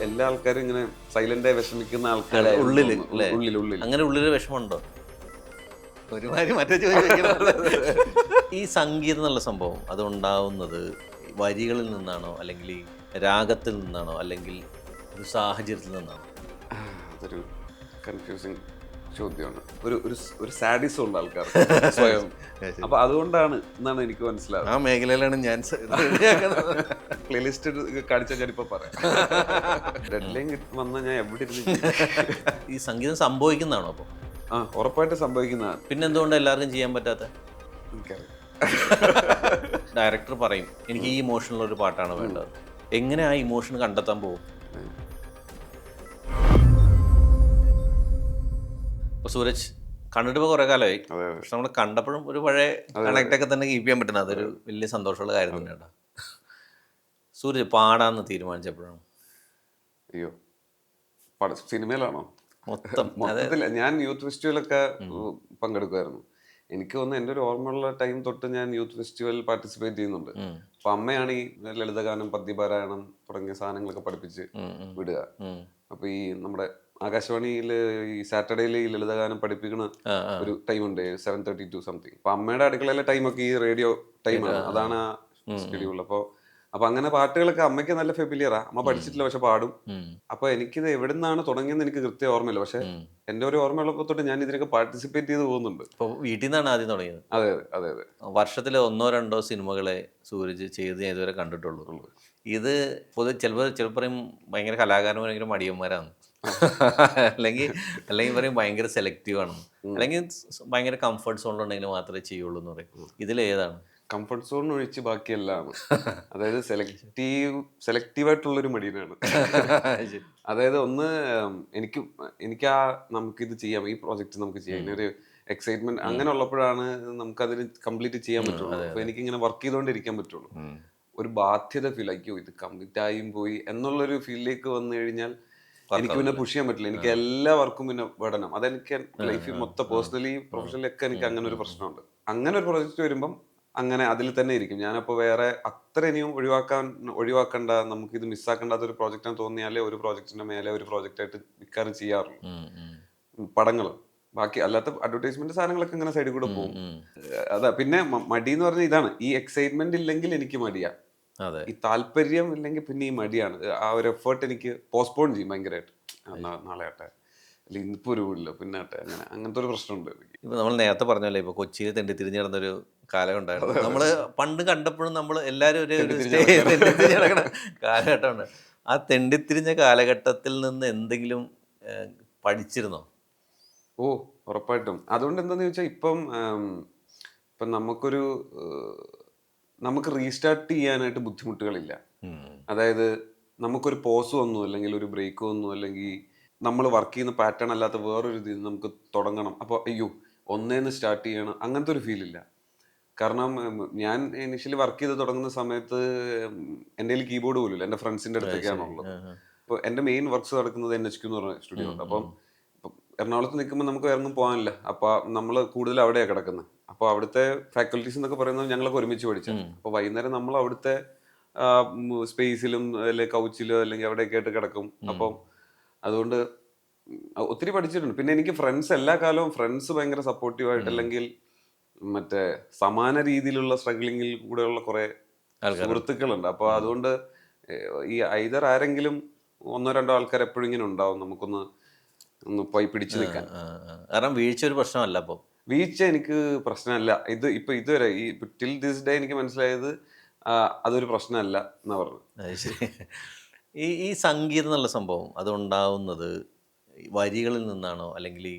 എല്ലാ ആൾക്കാരും ഇങ്ങനെ സൈലന്റായി വിഷമിക്കുന്ന ആൾക്കാരെ ഉള്ളില് അല്ലേ? ഉള്ളിൽ അങ്ങനെ ഉള്ളില് വിഷമമുണ്ടോ? ഒരുമാതിരി മറ്റേ ചോദിക്കുന്നത്. ഈ സംഗീതം എന്നുള്ള സംഭവം അത് ഉണ്ടാവുന്നത് വരികളിൽ നിന്നാണോ, അല്ലെങ്കിൽ ഈ രാഗത്തിൽ നിന്നാണോ, അല്ലെങ്കിൽ ഒരു സാഹചര്യത്തിൽ നിന്നാണോ? അതൊരു കൺഫ്യൂസിങ് ചോദ്യമാണ്. ഒരു ഒരു ഒരു സാഡിസം ഉണ്ട് ആൾക്കാർ സ്വയം. അപ്പൊ അതുകൊണ്ടാണ് എന്നാണ് എനിക്ക് മനസ്സിലാവുന്നത്. ആ മേഖലയിലാണ് ഞാൻ പ്ലേലിസ്റ്റ് കാണിച്ചാൽ ഞാനിപ്പോ പറയാം. ഡെഡ് ലൈൻ വന്നാൽ ഞാൻ എവിടെ ഇരുന്ന് ഈ സംഗീതം സംഭവിക്കുന്നതാണോ അപ്പോൾ? ഉറപ്പായിട്ട് സംഭവിക്കുന്നതാണ്. പിന്നെ എന്തുകൊണ്ട് എല്ലാവർക്കും ചെയ്യാൻ പറ്റാത്ത? എനിക്കറിയാം. ഡയറക്ടർ പറയും എനിക്ക് ഈ ഇമോഷനുള്ള ഒരു പാട്ടാണ് വേണ്ടത്. എങ്ങനെ ആ ഇമോഷൻ കണ്ടെത്താൻ പോകും? ഇപ്പോൾ സൂരജ് കണ്ടിട്ട് ഇപ്പോൾ കുറേ കാലമായി, പക്ഷെ നമ്മൾ കണ്ടപ്പോഴും ഒരു പഴയ കണക്റ്റൊക്കെ തന്നെ കീപ്പ് ചെയ്യാൻ പറ്റുന്നത് അതൊരു വലിയ സന്തോഷമുള്ള കാര്യം തന്നെയാണ്. സൂരജ് പാടാന്ന് തീരുമാനിച്ചപ്പോഴാണ്? അയ്യോ, സിനിമയിലാണോ? മൊത്തത്തില്ല. ഞാൻ യൂത്ത് ഫെസ്റ്റിവലൊക്കെ പങ്കെടുക്കുമായിരുന്നു. എനിക്ക് തോന്നുന്നു എൻ്റെ ഒരു ഓർമ്മയുള്ള ടൈം തൊട്ട് ഞാൻ യൂത്ത് ഫെസ്റ്റിവൽ പാർട്ടിസിപ്പേറ്റ് ചെയ്യുന്നുണ്ട്. അപ്പൊ അമ്മയാണ് ഈ ലളിതഗാനം, പദ്യപാരായണം തുടങ്ങിയ സാധനങ്ങളൊക്കെ പഠിപ്പിച്ച് വിടുക. അപ്പൊ ഈ നമ്മുടെ ആകാശവാണിയിൽ ഈ സാറ്റർഡേയിൽ ഈ ലളിതഗാനം പഠിപ്പിക്കുന്ന ഒരു ടൈമുണ്ട്, 7:30 to something. അപ്പൊ അമ്മയുടെ അടുക്കളയിലെ ടൈമൊക്കെ ഈ റേഡിയോ ടൈമാണ്, അതാണ് ആ ഷെഡ്യൂൾ. അപ്പൊ അങ്ങനെ പാട്ടുകളൊക്കെ അമ്മയ്ക്ക് നല്ല ഫെമിലിയറാ. അമ്മ പഠിച്ചിട്ടില്ല, പക്ഷെ പാടും. അപ്പൊ എനിക്കിത് എവിടെ നിന്നാണ് തുടങ്ങിയെന്ന് എനിക്ക് കൃത്യം ഓർമ്മയില്ല, പക്ഷെ എന്റെ ഒരു ഓർമ്മയുള്ളപ്പോ തൊട്ട് ഞാൻ ഇതിനൊക്കെ പാർട്ടിസിപ്പേറ്റ് ചെയ്ത് പോകുന്നുണ്ട്. ഇപ്പോൾ വീട്ടിൽ നിന്നാണ് ആദ്യം തുടങ്ങിയത്? അതെ അതെ അതെ. വർഷത്തിൽ 1-2 സിനിമകളെ സൂരജ് ചെയ്ത് ഞാൻ ഇതുവരെ കണ്ടിട്ടുള്ളൂ. ഇത് ചിലപ്പോൾ പറയും ഭയങ്കര കലാകാരൻ, ഭയങ്കര മടിയന്മാരാണ്, അല്ലെങ്കിൽ പറയും ഭയങ്കര സെലക്റ്റീവ് ആണ്, അല്ലെങ്കിൽ ഭയങ്കര കംഫർട്ട് സോണിലുണ്ടെങ്കിൽ മാത്രമേ ചെയ്യുള്ളൂ എന്ന് പറയും. ഇതിലേതാണ്? കംഫർട്ട് സോൺ ഒഴിച്ച് ബാക്കിയെല്ലാം. അതായത് സെലക്റ്റീവായിട്ടുള്ളൊരു മടിയനാണ്. അതായത് ഒന്ന് എനിക്ക് നമുക്കിത് ചെയ്യാം, ഈ പ്രോജക്റ്റ് നമുക്ക് ചെയ്യാം, ഇതിനൊരു എക്സൈറ്റ്മെന്റ് അങ്ങനെ ഉള്ളപ്പോഴാണ് നമുക്കതിന് കംപ്ലീറ്റ് ചെയ്യാൻ പറ്റുള്ളൂ. അപ്പൊ എനിക്കിങ്ങനെ വർക്ക് ചെയ്തുകൊണ്ടിരിക്കാൻ പറ്റുള്ളൂ. ഒരു ബാധ്യത ഫീൽ ആക്കിയോ ഇത് കംപ്ലീറ്റ് ആയും പോയി എന്നുള്ളൊരു ഫീലിലേക്ക് വന്നു കഴിഞ്ഞാൽ എനിക്ക് പിന്നെ പുഷ് ചെയ്യാൻ പറ്റില്ല. എനിക്ക് എല്ലാ വർക്കും പിന്നെ വിടണം. അതെനിക്ക് ലൈഫിൽ മൊത്തം പേഴ്സണലി പ്രൊഫഷണലി ഒക്കെ എനിക്ക് അങ്ങനെ ഒരു പ്രശ്നമുണ്ട്. അങ്ങനെ ഒരു പ്രോജക്റ്റ് വരുമ്പം അങ്ങനെ അതിൽ തന്നെ ഇരിക്കും. ഞാനപ്പോൾ വേറെ അത്ര ഇനിയും ഒഴിവാക്കണ്ട, നമുക്കിത് മിസ്സാക്കേണ്ടാത്ത ഒരു പ്രോജക്റ്റാന്ന് തോന്നിയാലേ ഒരു പ്രോജക്റ്റിന്റെ മേലെ ഒരു പ്രോജക്റ്റായിട്ട് മിക്കാറും ചെയ്യാറുള്ളൂ. പടങ്ങൾ ബാക്കി അല്ലാത്ത അഡ്വർടൈസ്മെന്റ് സാധനങ്ങളൊക്കെ ഇങ്ങനെ സൈഡിൽ കൂടെ പോകും. അതാ പിന്നെ മടി എന്ന് പറഞ്ഞാൽ ഇതാണ്, ഈ എക്സൈറ്റ്മെന്റ് ഇല്ലെങ്കിൽ എനിക്ക് മടിയാ, ഈ താല്പര്യം ഇല്ലെങ്കിൽ പിന്നെ ഈ മടിയാണ്. ആ ഒരു എഫേർട്ട് എനിക്ക് പോസ്റ്റ്പോൺ ചെയ്യും ഭയങ്കരമായിട്ട്. നാളെ ആട്ടെ, അല്ലെങ്കിൽ ഇന്നിപ്പോ ഒരു വീടില്ല പിന്നെ ആട്ടെ, അങ്ങനത്തെ ഒരു പ്രശ്നമുണ്ട്. ഇപ്പൊ നമ്മൾ നേരത്തെ പറഞ്ഞല്ലേ, ഇപ്പൊ കൊച്ചിയിൽ തെണ്ടിത്തിരിഞ്ഞ് നടന്നൊരു കാലം ഉണ്ടായിരുന്നു. നമ്മള് പണ്ട് കണ്ടപ്പോഴും നമ്മൾ എല്ലാവരും ഒരു തെണ്ടിത്തിരിഞ്ഞ് നടക്കുന്ന കാലഘട്ടമുണ്ട്. ആ തെണ്ടിത്തിരിഞ്ഞ കാലഘട്ടത്തിൽ നിന്ന് എന്തെങ്കിലും പഠിച്ചിരുന്നോ? ഓ, ഉറപ്പായിട്ടും. അതുകൊണ്ട് എന്താന്ന് ചോദിച്ചാൽ ഇപ്പം നമുക്ക് റീസ്റ്റാർട്ട് ചെയ്യാനായിട്ട് ബുദ്ധിമുട്ടുകളില്ല. അതായത് നമുക്കൊരു പോസ് വന്നു, അല്ലെങ്കിൽ ഒരു ബ്രേക്ക് വന്നു, അല്ലെങ്കിൽ നമ്മൾ വർക്ക് ചെയ്യുന്ന പാറ്റേൺ അല്ലാത്ത വേറൊരു ഇതിൽ നമുക്ക് തുടങ്ങണം, അപ്പോൾ അയ്യോ ഒന്നേന്ന് സ്റ്റാർട്ട് ചെയ്യണം, അങ്ങനത്തെ ഒരു ഫീലില്ല. കാരണം ഞാൻ ഇനിഷ്യലി വർക്ക് ചെയ്ത് തുടങ്ങുന്ന സമയത്ത് എൻ്റെ കയ്യിൽ കീബോർഡ് പോലും ഇല്ല, എൻ്റെ ഫ്രണ്ട്സിൻ്റെ അടുത്തൊക്കെയാണുള്ളത്. അപ്പോൾ എൻ്റെ മെയിൻ വർക്ക്സ് നടക്കുന്നത് NHQ എന്ന് പറഞ്ഞ സ്റ്റുഡിയോ ഉണ്ട്. അപ്പം എറണാകുളത്ത് നിൽക്കുമ്പോൾ നമുക്ക് ഇറങ്ങും പോകാനില്ല. അപ്പോൾ നമ്മൾ കൂടുതൽ അവിടെയാണ് കിടക്കുന്നത്. അപ്പോൾ അവിടുത്തെ ഫാക്കൽറ്റീസ് എന്നൊക്കെ പറയുന്നത് ഞങ്ങളൊക്കെ ഒരുമിച്ച് പഠിച്ചത്. അപ്പോൾ വൈകുന്നേരം നമ്മൾ അവിടുത്തെ സ്പേസിലും അല്ലെങ്കിൽ കൗച്ചിലോ അല്ലെങ്കിൽ അവിടെയൊക്കെ ആയിട്ട് കിടക്കും. അപ്പം അതുകൊണ്ട് ഒത്തിരി പഠിച്ചിട്ടുണ്ട്. പിന്നെ എനിക്ക് എല്ലാ കാലവും ഫ്രണ്ട്സ് ഭയങ്കര സപ്പോർട്ടീവായിട്ട്, അല്ലെങ്കിൽ മറ്റേ സമാന രീതിയിലുള്ള സ്ട്രഗ്ലിങ്ങിൽ കൂടെയുള്ള കുറെ സുഹൃത്തുക്കളുണ്ട്. അപ്പോൾ അതുകൊണ്ട് ഈ ഐദർ ആരെങ്കിലും 1-2 ആൾക്കാർ എപ്പോഴും ഇങ്ങനെ ഉണ്ടാവും നമുക്കൊന്ന് പോയി പിടിച്ചു നിൽക്കാൻ. കാരണം വീഴ്ച ഒരു പ്രശ്നമല്ല. അപ്പോൾ വീഴ്ച എനിക്ക് പ്രശ്നമല്ല. ഇതുവരെ ഈ ടിൽ ദിസ് ഡേ എനിക്ക് മനസ്സിലായത് അതൊരു പ്രശ്നമല്ല എന്നാ പറഞ്ഞു. ശരി. ഈ സംഗീതം എന്നുള്ള സംഭവം അതുണ്ടാവുന്നത് വരികളിൽ നിന്നാണോ, അല്ലെങ്കിൽ ഈ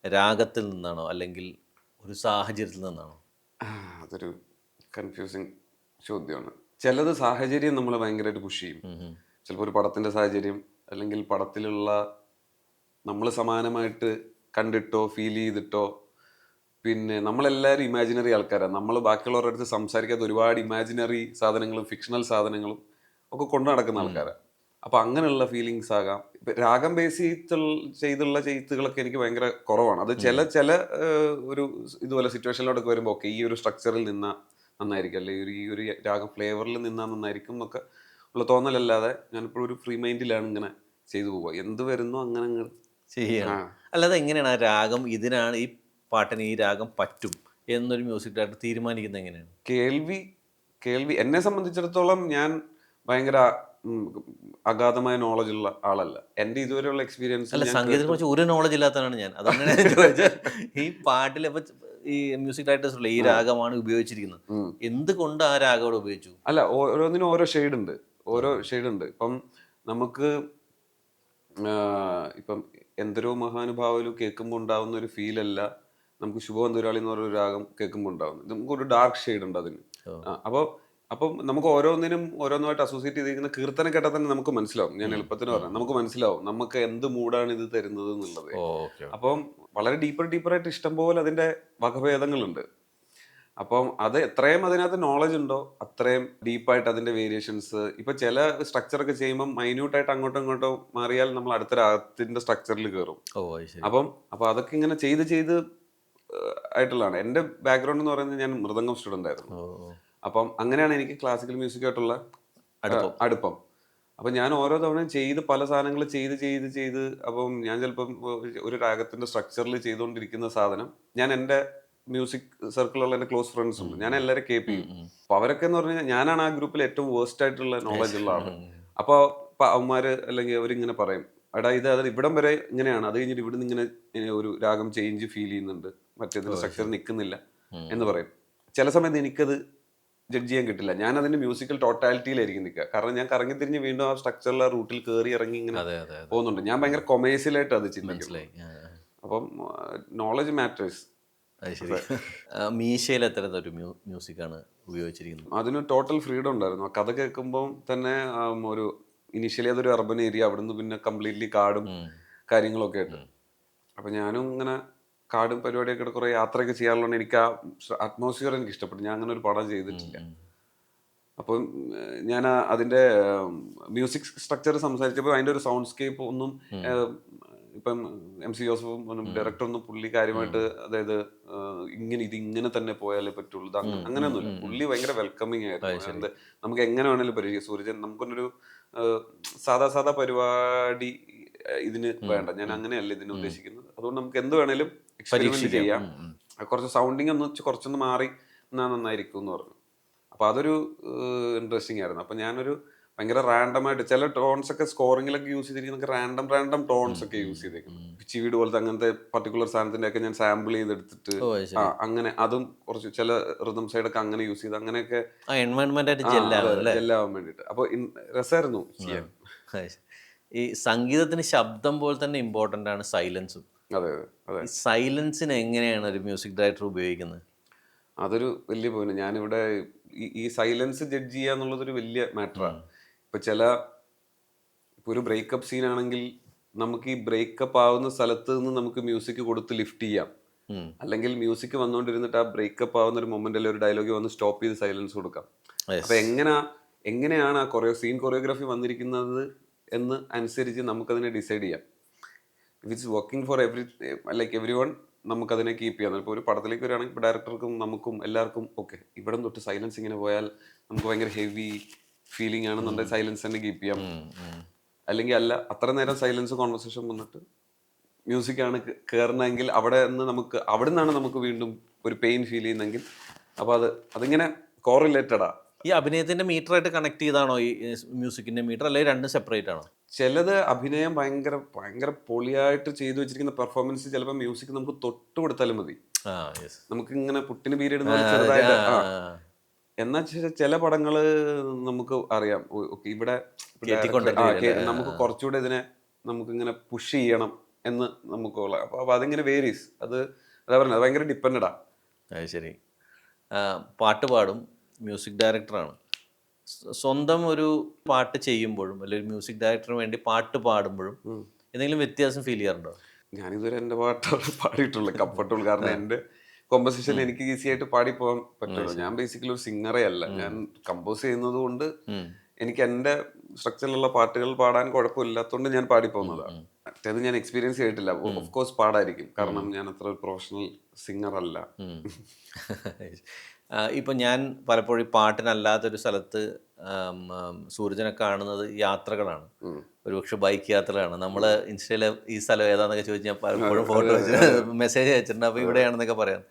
രാഗത്തിൽ നിന്നാണോ, അല്ലെങ്കിൽ ഒരു സാഹചര്യത്തിൽ നിന്നാണോ? അതൊരു കൺഫ്യൂസിങ് ചോദ്യമാണ്. ചിലത് സാഹചര്യം നമ്മളെ ഭയങ്കരമായിട്ട് പുഷ് ചെയ്യും. ചിലപ്പോൾ ഒരു പടത്തിന്റെ സാഹചര്യം, അല്ലെങ്കിൽ പടത്തിലുള്ള നമ്മൾ സമാനമായിട്ട് കണ്ടിട്ടോ ഫീൽ ചെയ്തിട്ടോ. പിന്നെ നമ്മളെല്ലാവരും ഇമാജിനറി ആൾക്കാരാണ്. നമ്മൾ ബാക്കിയുള്ളവരുടെ അടുത്ത് സംസാരിക്കാത്ത ഒരുപാട് ഇമാജിനറി സാധനങ്ങളും ഫിക്ഷണൽ സാധനങ്ങളും ഒക്കെ കൊണ്ടു നടക്കുന്ന ആൾക്കാരാണ്. അപ്പൊ അങ്ങനെയുള്ള ഫീലിങ്സ് ആകാം. രാഗം ബേസ് ചെയ്തുള്ള ചെയ്ത്തുകളൊക്കെ എനിക്ക് ഭയങ്കര കുറവാണ്. അത് ചില ഒരു ഇതുപോലെ സിറ്റുവേഷനിലോട്ടൊക്കെ വരുമ്പോൾ ഓക്കെ ഈ ഒരു സ്ട്രക്ചറിൽ നിന്നാ നന്നായിരിക്കും, അല്ലെങ്കിൽ ഈ ഒരു രാഗം ഫ്ലേവറിൽ നിന്നാ നന്നായിരിക്കും എന്നൊക്കെ ഉള്ള തോന്നലല്ലാതെ ഞാനിപ്പോഴും ഒരു ഫ്രീ മൈൻഡിലാണ് ഇങ്ങനെ ചെയ്തു പോവുക. എന്ത് വരുന്നു അങ്ങനെ അങ്ങ് ചെയ്യണം. അല്ലാതെ എങ്ങനെയാണ് ആ രാഗം ഇതിനാണ് ഈ പാട്ടിന് ഈ രാഗം പറ്റും എന്നൊരു മ്യൂസിക് ഡയറക്ടർ തീരുമാനിക്കുന്നത് എങ്ങനെയാണ്? കേൾവി കേൾവി എന്നെ സംബന്ധിച്ചിടത്തോളം ഞാൻ ഭയങ്കര ഉം, അഗാധമായ നോളജ് ഉള്ള ആളല്ല. എൻ്റെ ഇതുവരെയുള്ള എക്സ്പീരിയൻസിൽ അല്ല ഞാൻ സംഗീതത്തെ കുറിച്ച് ഒരു നോളജ് ഇല്ലാത്തതാണ് ഞാൻ. അതുകൊണ്ടാണ് ഞാൻ ചോദിച്ചത്. ഈ പാട്ടിൽ ഇപ്പൊ ഈ മ്യൂസിക് ഡയറക്ടേഴ്സ് ഈ രാഗമാണ് ഉപയോഗിച്ചിരിക്കുന്നത്. ഉം. എന്തുകൊണ്ട് ആ രാഗം അവിടെ ഉപയോഗിച്ചു? അല്ല, ഓരോന്നിനും ഓരോ ഷെയ്ഡ് ഉണ്ട്. ഓരോ ഷെയ്ഡ് ഉണ്ട്. ഇപ്പം നമുക്ക് ഇപ്പം എന്തരോ മഹാനുഭാവലു കേൾക്കുമ്പോൾ ഉണ്ടാവുന്ന ഒരു ഫീൽ അല്ല നമുക്ക് ശുഭവന്തുരാളി എന്ന് പറഞ്ഞൊരു രാഗം കേൾക്കുമ്പോൾ ഉണ്ടാവുന്നത്. നമുക്കൊരു ഡാർക്ക് ഷെയ്ഡ് ഉണ്ട് അതിന്. അപ്പോൾ അപ്പം നമുക്ക് ഓരോന്നിനും ഓരോന്നുമായിട്ട് അസോസിയേറ്റ് ചെയ്തിരിക്കുന്ന കീർത്തനം കേട്ടാൽ തന്നെ നമുക്ക് മനസ്സിലാവും. ഞാൻ എളുപ്പത്തിന് പറഞ്ഞാൽ നമുക്ക് മനസ്സിലാവും നമുക്ക് എന്ത് മൂഡാണ് ഇത് തരുന്നത് എന്നുള്ളത്. ഓക്കെ. അപ്പം വളരെ ഡീപ്പറായിട്ട് ഇഷ്ടം പോലെ അതിന്റെ വകഭേദങ്ങളുണ്ട്. അപ്പം അത് എത്രയും അതിനകത്ത് നോളജ് ഉണ്ടോ അത്രയും ഡീപ്പായിട്ട് അതിന്റെ വേരിയേഷൻസ്. ഇപ്പൊ ചില സ്ട്രക്ചർ ഒക്കെ ചെയ്യുമ്പോൾ മൈന്യൂട്ടായിട്ട് അങ്ങോട്ടും ഇങ്ങോട്ടും മാറിയാൽ നമ്മൾ അടുത്ത രാഗത്തിന്റെ സ്ട്രക്ചറിൽ കയറും. ഓ അത് ശരി. അപ്പം അതൊക്കെ ഇങ്ങനെ ചെയ്ത് ആയിട്ടുള്ളതാണ്. എൻ്റെ ബാക്ക്ഗ്രൗണ്ട് എന്ന് പറയുന്നത് ഞാൻ മൃദംഗം സ്റ്റുഡൻ്റ് ആയിരുന്നു. അപ്പം അങ്ങനെയാണ് എനിക്ക് ക്ലാസിക്കൽ മ്യൂസിക്കായിട്ടുള്ള അടുപ്പം. അപ്പം ഞാൻ ഓരോ തവണയും ചെയ്ത് പല സാധനങ്ങൾ ചെയ്ത് അപ്പം ഞാൻ ചിലപ്പം ഒരു രാഗത്തിന്റെ സ്ട്രക്ചറിൽ ചെയ്തുകൊണ്ടിരിക്കുന്ന സാധനം ഞാൻ എൻ്റെ മ്യൂസിക് സർക്കിളിലുള്ള എൻ്റെ ക്ലോസ് ഫ്രണ്ട്സ് ഉണ്ട്, ഞാൻ എല്ലാവരും കേപ്പ് ചെയ്യും. അപ്പൊ അവരൊക്കെ എന്ന് പറഞ്ഞു കഴിഞ്ഞാൽ ഞാനാണ് ആ ഗ്രൂപ്പിൽ ഏറ്റവും വേഴ്സ്റ്റ് ആയിട്ടുള്ള നോളജ് ഉള്ള ആള്. അപ്പോൾ അവന്മാര് അല്ലെങ്കിൽ അവരിങ്ങനെ പറയും, എടാ അത് ഇവിടം വരെ ഇങ്ങനെയാണ്, അത് കഴിഞ്ഞിട്ട് ഇവിടുന്ന് ഇങ്ങനെ ഒരു രാഗം ചേഞ്ച് ഫീൽ ചെയ്യുന്നുണ്ട്, മറ്റേതിന്റെ സ്ട്രക്ചർ നിൽക്കുന്നില്ല എന്ന് പറയും. ചില സമയത്ത് എനിക്കത് ജഡ്ജ് ചെയ്യാൻ കിട്ടില്ല. ഞാൻ അതിന്റെ മ്യൂസിക്കൽ ടോട്ടാലിറ്റിയിലായിരിക്കും നിൽക്കുക. കാരണം ഞാൻ കറങ്ങി തിരിഞ്ഞ് വീണ്ടും ആ സ്ട്രക്ചറിലെ റൂട്ടിൽ കയറി ഇറങ്ങി ഇങ്ങനെ പോകുന്നുണ്ട്. ഞാൻ ഭയങ്കര കൊമേഴ്സ്യലായിട്ട് അത് ചിന്തിക്കും. അപ്പം നോളജ് മാറ്റേഴ്സ്. അത് ശരി. മീശയിൽ എത്തരത്തിലൊരു മ്യൂസിക്കാണ് ഉപയോഗിച്ചിരിക്കുന്നത്? അതിന് ടോട്ടൽ ഫ്രീഡം ഉണ്ടായിരുന്നു. കഥ കേൾക്കുമ്പോൾ തന്നെ ഒരു ഇനീഷ്യലി അതൊരു അർബൻ ഏരിയ, അവിടുന്ന് പിന്നെ കംപ്ലീറ്റ്ലി കാടും കാര്യങ്ങളൊക്കെ ആയിട്ട്. അപ്പം ഞാനും ഇങ്ങനെ കാടും പരിപാടിയൊക്കെ കുറെ യാത്രയൊക്കെ ചെയ്യാറുള്ളതുകൊണ്ട് എനിക്ക് ആ അറ്റ്മോസ്ഫിയർ എനിക്ക് ഇഷ്ടപ്പെട്ടു. ഞാൻ അങ്ങനെ ഒരു പടം ചെയ്തിട്ടില്ല. അപ്പം ഞാൻ അതിന്റെ മ്യൂസിക് സ്ട്രക്ചർ സംസാരിച്ചപ്പോൾ അതിന്റെ ഒരു സൗണ്ട് സ്കേപ്പ് ഒന്നും ഇപ്പം MC ജോസഫും ഡയറക്ടർ ഒന്നും പുള്ളി കാര്യമായിട്ട്, അതായത് ഇതിങ്ങനെ തന്നെ പോയാലേ പറ്റുള്ളൂ അങ്ങനെയൊന്നുമില്ല. പുള്ളി ഭയങ്കര വെൽക്കമിങ് ആയിരുന്നു. നമുക്ക് എങ്ങനെ വേണേലും പരീക്ഷിക്കാം. സൂര്യൻ നമുക്കൊരു സാധാ പരിപാടി ഇതിന് വേണ്ട, ഞാൻ അങ്ങനെയല്ല ഇതിന് ഉദ്ദേശിക്കുന്നത്. അതുകൊണ്ട് നമുക്ക് എന്ത് വേണേലും എക്സ്പെരിമെന്റ് ചെയ്യാം. കുറച്ച് സൗണ്ടിങ് കുറച്ചൊന്ന് മാറി എന്നാ നന്നായിരിക്കും എന്ന് പറഞ്ഞു. അപ്പൊ അതൊരു ഇൻട്രസ്റ്റിംഗ് ആയിരുന്നു. അപ്പൊ ഞാനൊരു ഭയങ്കര റാൻഡമായിട്ട് ചില ടോൺസ് ഒക്കെ സ്കോറിങ്ങിലൊക്കെ യൂസ് ചെയ്തിരിക്കുന്ന റാൻഡം ടോൺസ് ഒക്കെ യൂസ് ചെയ്തേക്കുന്നത്. പിച്ചി വീട് പോലത്തെ അങ്ങനത്തെ പർട്ടിക്കുലർ സാധനത്തിന്റെ ഒക്കെ ഞാൻ സാമ്പിൾ ചെയ്തെടുത്തിട്ട് അങ്ങനെ അതും കുറച്ച് ചില റിതം സൈഡൊക്കെ അങ്ങനെ യൂസ് ചെയ്ത് അങ്ങനെയൊക്കെ ജെല്ലാവാൻ വേണ്ടിട്ട്. അപ്പൊ രസമായിരുന്നു ചെയ്യാൻ. ഈ സംഗീതത്തിന് ശബ്ദം പോലെ തന്നെ ഇമ്പോർട്ടൻ്റ് ആണ് സൈലൻസും. അതെ. സൈലൻസിന് എങ്ങനെയാണ് ഒരു മ്യൂസിക് ഡയറക്ടർ ഉപയോഗിക്കുന്നത്? അതൊരു വലിയ പോയിന്റ്. ഞാനിവിടെ ഈ സൈലൻസ് ജഡ്ജ് ചെയ്യുക എന്നുള്ളതൊരു വലിയ മാറ്ററാണ്. ഇപ്പൊ ഒരു ബ്രേക്കപ്പ് സീൻ ആണെങ്കിൽ നമുക്ക് ഈ ബ്രേക്കപ്പ് ആവുന്ന സ്ഥലത്ത് നിന്ന് നമുക്ക് മ്യൂസിക് കൊടുത്ത് ലിഫ്റ്റ് ചെയ്യാം. അല്ലെങ്കിൽ മ്യൂസിക് വന്നുകൊണ്ടിരുന്നിട്ട് ആ ബ്രേക്കപ്പ് ആവുന്ന ഒരു മൊമെന്റ് അല്ലെങ്കിൽ ഒരു ഡയലോഗ് വന്ന് സ്റ്റോപ്പ് ചെയ്ത് സൈലൻസ് കൊടുക്കാം. അപ്പൊ എങ്ങനെയാണ് ആ സീൻ കൊറിയോഗ്രാഫി വന്നിരിക്കുന്നത് എന്ന് അനുസരിച്ച് നമുക്കതിനെ ഡിസൈഡ് ചെയ്യാം. If it's working for every one നമുക്കതിനെ കീപ്പ് ചെയ്യാം. ഇപ്പോൾ ഒരു പടത്തിലേക്ക് വരികയാണെങ്കിൽ ഇപ്പോൾ ഡയറക്ടർക്കും നമുക്കും എല്ലാവർക്കും ഓക്കെ ഇവിടെ തൊട്ട് സൈലൻസ് ഇങ്ങനെ പോയാൽ നമുക്ക് ഭയങ്കര ഹെവി ഫീലിംഗ് ആണെന്നുണ്ടെങ്കിൽ സൈലൻസ് തന്നെ കീപ്പ് ചെയ്യാം. അല്ലെങ്കിൽ അല്ല, അത്ര നേരം സൈലൻസ് കോൺവെർസേഷൻ വന്നിട്ട് മ്യൂസിക്കാണ് കയറണമെങ്കിൽ അവിടെ നിന്നാണ് നമുക്ക് വീണ്ടും ഒരു പെയിൻ ഫീൽ ചെയ്യുന്നെങ്കിൽ അപ്പോൾ അതിങ്ങനെ കോറിലേറ്റഡാ. ഈ അഭിനയത്തിന്റെ മീറ്റർ ആയിട്ട് കണക്ട് ചെയ്താണോ ഈ മ്യൂസിക്കിന്റെ മീറ്റർ, അല്ലെങ്കിൽ രണ്ടും സെപ്പറേറ്റ് ആണോ? ചിലത് അഭിനയം ഭയങ്കര പൊളിയായിട്ട് ചെയ്തു വെച്ചിരിക്കുന്ന പെർഫോമൻസ് ചിലപ്പോൾ മ്യൂസിക് നമുക്ക് തൊട്ട് കൊടുത്താലും മതി. നമുക്ക് ഇങ്ങനെ പുട്ടിന് പീരീഡ് ചെറുതായിട്ട് എന്നാ ചില പടങ്ങള് നമുക്ക് അറിയാം ഇവിടെ നമുക്ക് കുറച്ചുകൂടെ ഇതിനെ നമുക്ക് ഇങ്ങനെ പുഷ് ചെയ്യണം എന്ന് നമുക്കുള്ള. അപ്പൊ അതിങ്ങനെ വേരീസ്. അതാ പറഞ്ഞത് ഭയങ്കര ഡിപ്പെൻഡാ. ശരി. പാട്ട് പാടും, മ്യൂസിക് ഡയറക്ടറാണ്. സ്വന്തം ഒരു പാട്ട് ചെയ്യുമ്പോഴും അല്ലെങ്കിൽ മ്യൂസിക് ഡയറക്ടറിന് വേണ്ടി പാട്ട് പാടുമ്പോഴും എന്തെങ്കിലും വ്യത്യാസം ഫീൽ ചെയ്യാറുണ്ടോ? ഞാനിതുവരെ എൻ്റെ പാട്ട് പാടിയിട്ടുള്ളൂ കംഫർട്ടബിൾ. കാരണം എൻ്റെ കോമ്പോസിഷൻ എനിക്ക് ഈസി ആയിട്ട് പാടി പോകാൻ പറ്റുള്ളൂ. ഞാൻ ബേസിക്കലി ഒരു സിംഗറേ അല്ല. ഞാൻ കമ്പോസ് ചെയ്യുന്നത് കൊണ്ട് എനിക്ക് എൻ്റെ സ്ട്രക്ചറിലുള്ള പാട്ടുകൾ പാടാൻ കുഴപ്പമില്ലാത്തതുകൊണ്ട് ഞാൻ പാടി പോകുന്നതാണ്. മറ്റേത് ഞാൻ എക്സ്പീരിയൻസ് ചെയ്തിട്ടില്ല. ഓഫ് കോഴ്സ് പാടായിരിക്കും, കാരണം ഞാൻ അത്ര ഒരു പ്രൊഫഷണൽ സിംഗർ അല്ല. ഇപ്പം ഞാൻ പലപ്പോഴും ഈ പാട്ടിനല്ലാത്തൊരു സ്ഥലത്ത് സൂരജിനെ കാണുന്നത് യാത്രകളാണ്. ഒരുപക്ഷെ ബൈക്ക് യാത്രകളാണ്. നമ്മൾ ഇൻസ്റ്റയിൽ ഈ സ്ഥലം ഏതാന്നൊക്കെ ചോദിച്ചു ഞാൻ പലപ്പോഴും ഫോട്ടോ വെച്ച് മെസ്സേജ് അയച്ചിട്ടുണ്ട്. അപ്പോൾ ഇവിടെയാണെന്നൊക്കെ പറയാം.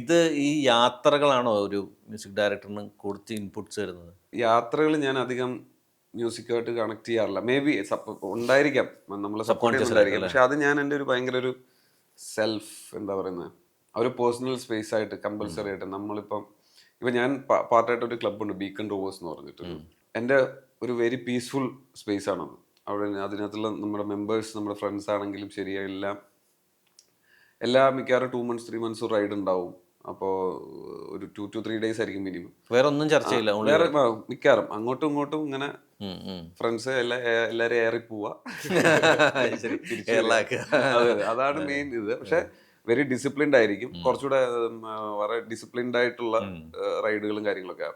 ഇത് ഈ യാത്രകളാണോ ഒരു മ്യൂസിക് ഡയറക്ടറിന് കൂടുതൽ ഇൻപുട്സ് വരുന്നത്? യാത്രകൾ ഞാൻ അധികം മ്യൂസിക്കുമായിട്ട് കണക്ട് ചെയ്യാറില്ല. മേ ബി ഉണ്ടായിരിക്കാം, നമ്മൾ സപ്പോർട്ട് ചെയ്യുന്നുണ്ടായിരിക്കാം. പക്ഷെ അത് ഞാൻ എൻ്റെ ഒരു ഭയങ്കര ഒരു സെൽഫ് എന്താ പറയുന്നത്, ഒരു പേഴ്സണൽ സ്പേസ് ആയിട്ട് കമ്പൽസറി ആയിട്ട് നമ്മളിപ്പം ഞാൻ പാർട്ടായിട്ട് ഒരു ക്ലബ്ബുണ്ട്, ബീക്കൺ റോവേഴ്സ് എന്ന് പറഞ്ഞിട്ട്. എൻ്റെ ഒരു വെരി പീസ്ഫുൾ സ്പേസ് ആണത്. അവിടെ അതിനകത്തുള്ള നമ്മുടെ മെമ്പേഴ്സ്, നമ്മുടെ ഫ്രണ്ട്സ് ആണെങ്കിലും ശരി, എല്ലാ മിക്കവാറും 2 months 3 months റൈഡ് ഉണ്ടാവും. അപ്പോൾ ഒരു 2 to 3 days ആയിരിക്കും മിനിമം. വേറെ ഒന്നും ചർച്ചയില്ല, വേറെ മിക്കവാറും അങ്ങോട്ടും ഇങ്ങോട്ടും ഇങ്ങനെ ഫ്രണ്ട്സ് എല്ലാരും ഏറി പോവാ. അതാണ് മെയിൻ ഇത്. പക്ഷെ വെരി ഡിസിപ്ലിൻഡ് ആയിരിക്കും, കുറച്ചുകൂടെ വളരെ ഡിസിപ്ലിൻഡ് ആയിട്ടുള്ള റൈഡുകളും കാര്യങ്ങളൊക്കെ.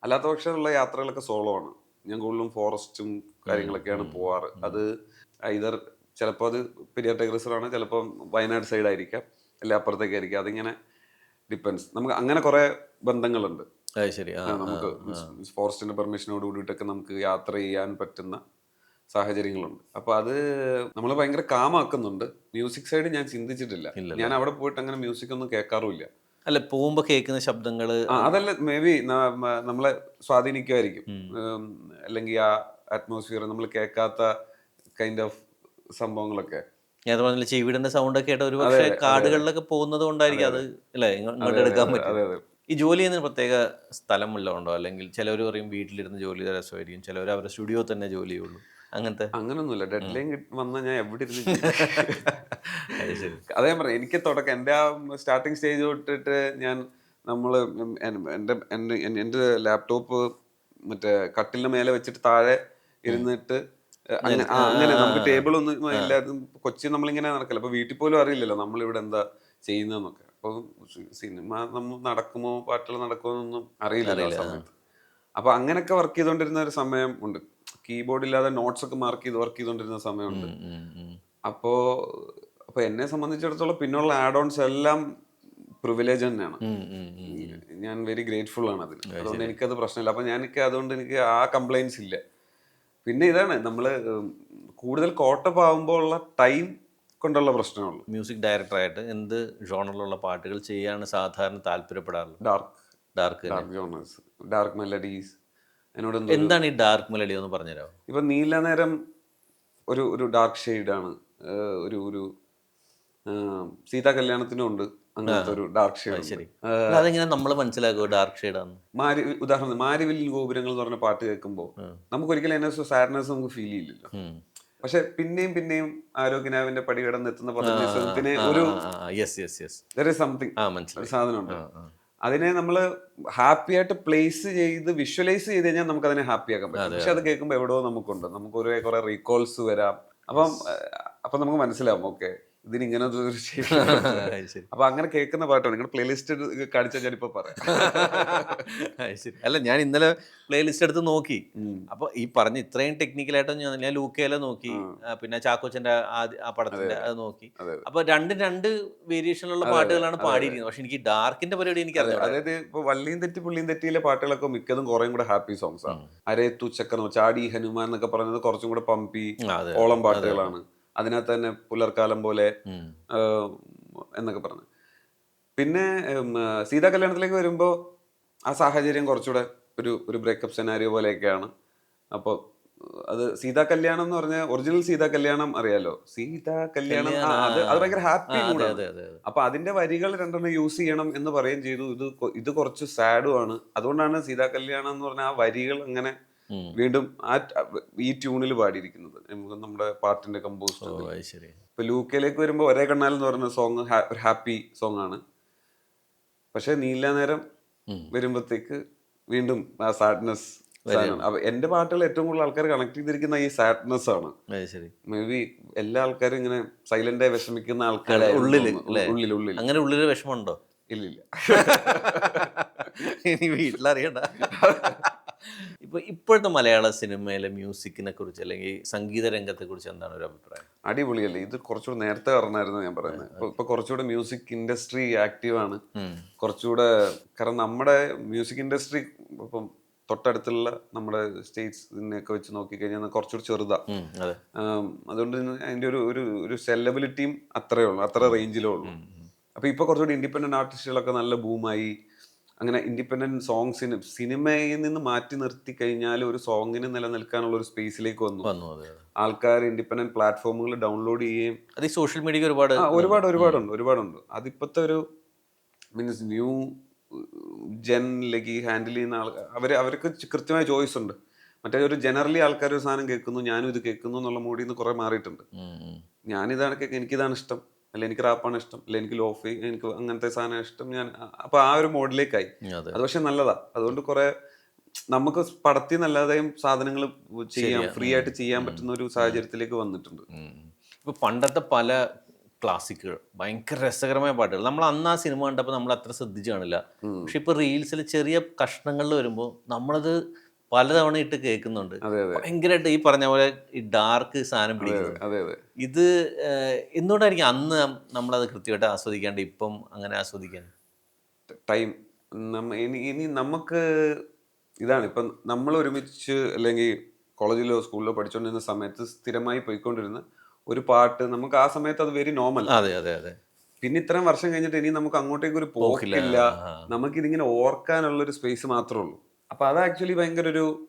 അല്ലാത്ത പക്ഷമുള്ള യാത്രകളൊക്കെ സോളോ ആണ്. ഞാൻ കൂടുതലും ഫോറസ്റ്റും കാര്യങ്ങളൊക്കെയാണ് പോവാറ്. അത് ഐദർ ചിലപ്പോൾ അത് പെരിയാർ ടൈഗർ റിസർവ് ആണ്, ചിലപ്പോൾ വയനാട് സൈഡ് ആയിരിക്കാം, അല്ലെ അപ്പുറത്തേക്ക് ആയിരിക്കാം. അതിങ്ങനെ ഡിപ്പെൻസ്. നമുക്ക് അങ്ങനെ കുറെ ബന്ധങ്ങളുണ്ട്. നമുക്ക് ഫോറസ്റ്റിന്റെ പെർമിഷനോട് കൂടിയിട്ടൊക്കെ നമുക്ക് യാത്ര ചെയ്യാൻ പറ്റുന്ന സാഹചര്യങ്ങളുണ്ട്. അപ്പൊ അത് നമ്മൾ ഭയങ്കര കാമാക്കുന്നുണ്ട്. മ്യൂസിക് സൈഡ് ഞാൻ ചിന്തിച്ചിട്ടില്ല. ഞാൻ അവിടെ പോയിട്ട് അങ്ങനെ മ്യൂസിക് ഒന്നും കേൾക്കാറുമില്ല. അല്ല, പോകുമ്പോ കേൾക്കുന്ന ശബ്ദങ്ങള് അതല്ല, മേ ബി നമ്മളെ സ്വാധീനിക്കുമായിരിക്കും. അല്ലെങ്കിൽ ആ അറ്റ്മോസ്ഫിയർ നമ്മൾ കേൾക്കാത്ത കൈൻഡ് ഓഫ് സംഭവങ്ങളൊക്കെ. ഞാൻ പറഞ്ഞില്ല, ചെവിടിന്റെ സൗണ്ട് ഒക്കെ ആയിട്ട് ഒരു പക്ഷേ കാടുകളിലൊക്കെ പോകുന്നത് കൊണ്ടായിരിക്കും അത് അല്ലേ ഇങ്ങോട്ട് എടുക്കാൻ പറ്റും. ഈ ജോലി ചെയ്യുന്നതിന് പ്രത്യേക സ്ഥലം വല്ലതും ഉണ്ടോ? അല്ലെങ്കിൽ ചിലവർ പറയും വീട്ടിലിരുന്ന് ജോലി ചെയ്ത രസമായിരിക്കും, ചിലവർ അവരുടെ സ്റ്റുഡിയോ തന്നെ ജോലി ചെയ്യുള്ളൂ. അങ്ങനൊന്നുമില്ല. ഡെഡ് ലൈൻ വന്നാൽ ഞാൻ എവിടെ ഇരുന്ന് അതേ പറയാം. എനിക്ക് തുടക്കം എൻ്റെ ആ സ്റ്റാർട്ടിങ് സ്റ്റേജ് തൊട്ടിട്ട് എൻ്റെ ലാപ്ടോപ്പ് മറ്റേ കട്ടിലിന്റെ മേലെ വെച്ചിട്ട് താഴെ ഇരുന്നിട്ട് അങ്ങനെ നമുക്ക് ടേബിൾ ഒന്നും ഇല്ലാതെ കൊച്ചി നമ്മളിങ്ങനെ നടക്കല്ല. അപ്പൊ വീട്ടിൽ പോലും അറിയില്ലല്ലോ നമ്മളിവിടെ എന്താ ചെയ്യുന്നതെന്നൊക്കെ. അപ്പൊ സിനിമ നമ്മൾ നടക്കുമോ, പാട്ടുകൾ നടക്കുമോ എന്നൊന്നും അറിയില്ലല്ലോ ആ സമയത്ത്. അപ്പൊ അങ്ങനെയൊക്കെ വർക്ക് ചെയ്തോണ്ടിരുന്ന ഒരു സമയം ഉണ്ട്. കീബോർഡ് ഇല്ലാതെ നോട്ട്സ് ഒക്കെ മാർക്ക് ചെയ്ത് വർക്ക് ചെയ്തോണ്ടിരുന്ന സമയമുണ്ട്. അപ്പോ എന്നെ സംബന്ധിച്ചിടത്തോളം പിന്നുള്ള ആഡ് ഓൺസ് എല്ലാം പ്രിവിലേജ് തന്നെയാണ്. ഞാൻ വെരി ഗ്രേറ്റ്ഫുൾ ആണ് അതിൽ. അതുകൊണ്ട് എനിക്കത് പ്രശ്നമില്ല. അപ്പൊ അതുകൊണ്ട് എനിക്ക് ആ കംപ്ലൈൻസ് ഇല്ല. പിന്നെ ഇതാണ് നമ്മള് കൂടുതൽ കോട്ടപ്പ് ആവുമ്പോൾ ഉള്ള ടൈം കൊണ്ടുള്ള പ്രശ്നമുള്ളൂ. മ്യൂസിക് ഡയറക്ടറായിട്ട് എന്ത് ജോണറിലുള്ള പാട്ടുകൾ ചെയ്യാൻ സാധാരണ താല്പര്യപ്പെടാറുള്ളത്? Dark melodies. എന്താണ് ഈ ഡാർക്ക് മെലഡി എന്ന് പറഞ്ഞുതരാമോ? ഇപ്പൊ നീലനേരം ഒരു ഡാർക്ക് ഷെയ്ഡാണ്. ഒരു സീതാ കല്യാണത്തിനും ഉണ്ട് അങ്ങനത്തെ ഒരു ഡാർക്ക് ഷെയ്ഡ്. ശരി, അതെങ്ങനെ നമ്മൾ മനസ്സിലാക്കുക ഡാർക്ക് ഷെയ്ഡാണ്? ഉദാഹരണം മാരിവില്ലിൻ ഗോപുരങ്ങൾ എന്ന് പറഞ്ഞ പാട്ട് കേൾക്കുമ്പോൾ നമുക്ക് ഒരിക്കലും അതിനകത്ത് സാഡ്നെസ് നമുക്ക് ഫീൽ ചെയ്യില്ലല്ലോ. പക്ഷെ പിന്നെയും ആരോഗ്യനാവിന്റെ പടി കടന്നെത്തുന്ന പദത്തിന് ഒരു സംതിങ് സാധനമുണ്ട്. അതിനെ നമ്മൾ ഹാപ്പി ആയിട്ട് പ്ലേസ് ചെയ്ത് വിഷ്വലൈസ് ചെയ്ത് കഴിഞ്ഞാൽ നമുക്ക് അതിനെ ഹാപ്പി ആക്കാൻ പറ്റും. പക്ഷെ അത് കേൾക്കുമ്പോൾ എവിടെയോ നമുക്കുണ്ട്, നമുക്ക് കുറെ റീകോൾസ് വരാം. അപ്പം നമുക്ക് മനസ്സിലാവും, ഓക്കെ ഇതിന് ഇങ്ങനെ അപ്പൊ അങ്ങനെ കേൾക്കുന്ന പാട്ടാണ്. നിങ്ങൾ പ്ലേലിസ്റ്റ് കാണിച്ചാൽ ഞാനിപ്പോ പറയാം. അല്ല, ഞാൻ ഇന്നലെ പ്ലേലിസ്റ്റ് എടുത്ത് നോക്കി. അപ്പൊ ഈ പറഞ്ഞ ഇത്രയും ടെക്നിക്കലായിട്ട് ഞാൻ ലൂക്കയിലെ നോക്കി, പിന്നെ ചാക്കോച്ചന്റെ ആ പടത്തിന്റെ അത് നോക്കി. അപ്പൊ രണ്ട് വേരിയേഷനിലുള്ള പാട്ടുകളാണ് പാടിയിരിക്കുന്നത്. പക്ഷെ എനിക്ക് ഡാർക്കിന്റെ പരിപാടി എനിക്ക് അറിയാം. അതായത് ഇപ്പൊ വള്ളിയും തെറ്റി പുള്ളിയും തെറ്റിയിലെ പാട്ടുകളൊക്കെ മിക്കതും കുറേ കൂടെ ഹാപ്പി സോങ്സ് ആണ്. അരേ തുച്ചക്കനോ ചാടി ഹനുമാൻ എന്നൊക്കെ പറയുന്നത് കുറച്ചും കൂടെ പമ്പി ഓളം പാട്ടുകളാണ്. അതിനകത്ത് തന്നെ പുലർക്കാലം പോലെ എന്നൊക്കെ പറഞ്ഞു. പിന്നെ സീതാ കല്യാണത്തിലേക്ക് വരുമ്പോൾ ആ സാഹചര്യം കുറച്ചുകൂടെ ഒരു ബ്രേക്കപ്പ് സെനാരിയോ പോലെയൊക്കെയാണ്. അപ്പോൾ അത് സീതാ കല്യാണം എന്ന് പറഞ്ഞാൽ ഒറിജിനൽ സീതാ കല്യാണം അറിയാലോ. സീതാ കല്യാണം അത് ഭയങ്കര ഹാപ്പി മൂഡാണ്. അപ്പൊ അതിന്റെ വരികൾ രണ്ടെണ്ണം യൂസ് ചെയ്യണം എന്ന് പറയുകയും ചെയ്തു. ഇത് കുറച്ച് സാഡും ആണ്. അതുകൊണ്ടാണ് സീതാ കല്യാണം എന്ന് പറഞ്ഞാൽ ആ വരികൾ അങ്ങനെ വീണ്ടും ഈ ട്യൂണിൽ പാടിയിരിക്കുന്നത്. നമ്മുടെ പാട്ടിന്റെ കമ്പോസ്. ഇപ്പൊ ലൂക്കയിലേക്ക് വരുമ്പോ ഒരേ കണ്ണാൽ എന്ന് പറയുന്ന സോങ് ഒരു ഹാപ്പി സോങ് ആണ്. പക്ഷെ നീലനേരം വരുമ്പോഴത്തേക്ക് വീണ്ടും ആ സാഡ്നെസ്. അപ്പൊ എന്റെ പാട്ടുകൾ ഏറ്റവും കൂടുതൽ ആൾക്കാർ കണക്ട് ചെയ്തിരിക്കുന്ന ഈ സാഡ്നെസ് ആണ്. മേ ബി എല്ലാ ആൾക്കാരും ഇങ്ങനെ സൈലന്റ് ആയി വിഷമിക്കുന്ന ആൾക്കാരെ ഉള്ളിൽ അങ്ങനെ ഉള്ളിൽ വിഷമമുണ്ടോ? ഇല്ലില്ല. ഇനി വീട്ടിലറിയണ്ട. ഇപ്പോഴത്തെ മലയാള സിനിമയിലെ മ്യൂസിക്കിനെ കുറിച്ച് അല്ലെങ്കിൽ സംഗീത രംഗത്തെ കുറിച്ച് എന്താണ് ഒരു അഭിപ്രായം? അടിപൊളിയല്ലേ, ഇത് കുറച്ചുകൂടെ നേരത്തെ പറഞ്ഞായിരുന്നു ഞാൻ പറയുന്നത്. ഇപ്പൊ കുറച്ചുകൂടെ മ്യൂസിക് ഇൻഡസ്ട്രി ആക്റ്റീവ് ആണ് കുറച്ചുകൂടെ. കാരണം നമ്മുടെ മ്യൂസിക് ഇൻഡസ്ട്രി ഇപ്പം തൊട്ടടുത്തുള്ള നമ്മുടെ സ്റ്റേറ്റ്സിനെയൊക്കെ വെച്ച് നോക്കിക്കഴിഞ്ഞാൽ കുറച്ചുകൂടി ചെറുതാ. അതുകൊണ്ട് അതിന്റെ ഒരു സെലബിലിറ്റിയും അത്രേ ഉള്ളൂ, അത്ര റേഞ്ചിലേ ഉള്ളൂ. അപ്പൊ ഇപ്പൊ കുറച്ചുകൂടി ഇൻഡിപെൻഡന്റ് ആർട്ടിസ്റ്റുകളൊക്കെ നല്ല ബൂമായി. അങ്ങനെ ഇൻഡിപെൻഡന്റ് സോങ്സിന് സിനിമയിൽ നിന്ന് മാറ്റി നിർത്തി കഴിഞ്ഞാൽ ഒരു സോങ്ങിന് നിലനിൽക്കാനുള്ള ഒരു സ്പേസിലേക്ക് വന്നു. ആൾക്കാർ ഇൻഡിപെൻഡന്റ് പ്ലാറ്റ്ഫോമുകൾ ഡൗൺലോഡ് ചെയ്യുകയും അത് ഈ സോഷ്യൽ മീഡിയ ഒരുപാടുണ്ട്. അതിപ്പോഴത്തെ ഒരു മീൻസ് ന്യൂ ജെനിലേക്ക് ഹാൻഡിൽ ചെയ്യുന്ന അവർക്ക് കൃത്യമായ ചോയ്സ് ഉണ്ട്. മറ്റേ ഒരു ജനറലി ആൾക്കാർ ഒരു സാധനം കേൾക്കുന്നു, ഞാനും ഇത് കേൾക്കുന്നു എന്നുള്ള മൂഡിൽ നിന്ന് കുറെ മാറിയിട്ടുണ്ട്. ഞാനിതാണ് എനിക്കിതാണ് ഇഷ്ടം, അല്ല എനിക്ക് റാപ്പാണ് ഇഷ്ടം, അല്ല എനിക്ക് ലോഫി, എനിക്ക് അങ്ങനത്തെ സാധനം ഇഷ്ടം. ഞാൻ അപ്പൊ ആ ഒരു മോഡിലേക്കായി. അത് പക്ഷെ നല്ലതാ. അതുകൊണ്ട് കുറെ നമുക്ക് പടത്തിൽ നല്ലാതെയും സാധനങ്ങൾ ചെയ്യാം, ഫ്രീ ആയിട്ട് ചെയ്യാൻ പറ്റുന്ന ഒരു സാഹചര്യത്തിലേക്ക് വന്നിട്ടുണ്ട്. ഇപ്പൊ പണ്ടത്തെ പല ക്ലാസിക്കുകൾ ഭയങ്കര രസകരമായ പാട്ടുകൾ നമ്മൾ അന്ന് ആ സിനിമ കണ്ടപ്പോൾ നമ്മൾ അത്ര ശ്രദ്ധിച്ചു കാണില്ല. പക്ഷെ ഇപ്പൊ റീൽസിൽ ചെറിയ കഷ്ണങ്ങളിൽ വരുമ്പോൾ നമ്മളത് പലതവണ ഇട്ട് കേൾക്കുന്നുണ്ട്. ഭയങ്കരമായിട്ട് ഈ പറഞ്ഞ പോലെ ഈ ഡാർക്ക് സാധനം പിടിക്കുന്നത്. ഇത് എന്തുകൊണ്ടായിരിക്കും അന്ന് നമ്മളത് കൃത്യമായിട്ട് ആസ്വദിക്കാണ്ട് ഇപ്പം അങ്ങനെ ആസ്വദിക്കാൻ ടൈം? ഇനി നമുക്ക് ഇതാണ്, ഇപ്പം നമ്മൾ ഒരുമിച്ച് അല്ലെങ്കിൽ കോളേജിലോ സ്കൂളിലോ പഠിച്ചുകൊണ്ടിരുന്ന സമയത്ത് സ്ഥിരമായി പോയിക്കൊണ്ടിരുന്ന ഒരു പാട്ട് നമുക്ക് ആ സമയത്ത് അത് വെരി നോർമൽ. പിന്നെ ഇത്രയും വർഷം കഴിഞ്ഞിട്ട് ഇനി നമുക്ക് അങ്ങോട്ടേക്ക് ഒരു പോക്കില്ല. നമുക്കിതിങ്ങനെ ഓർക്കാനുള്ള ഒരു സ്പേസ് മാത്രമേ ഉള്ളൂ. അപ്പൊ അത് ആക്ച്വലി ഭയങ്കര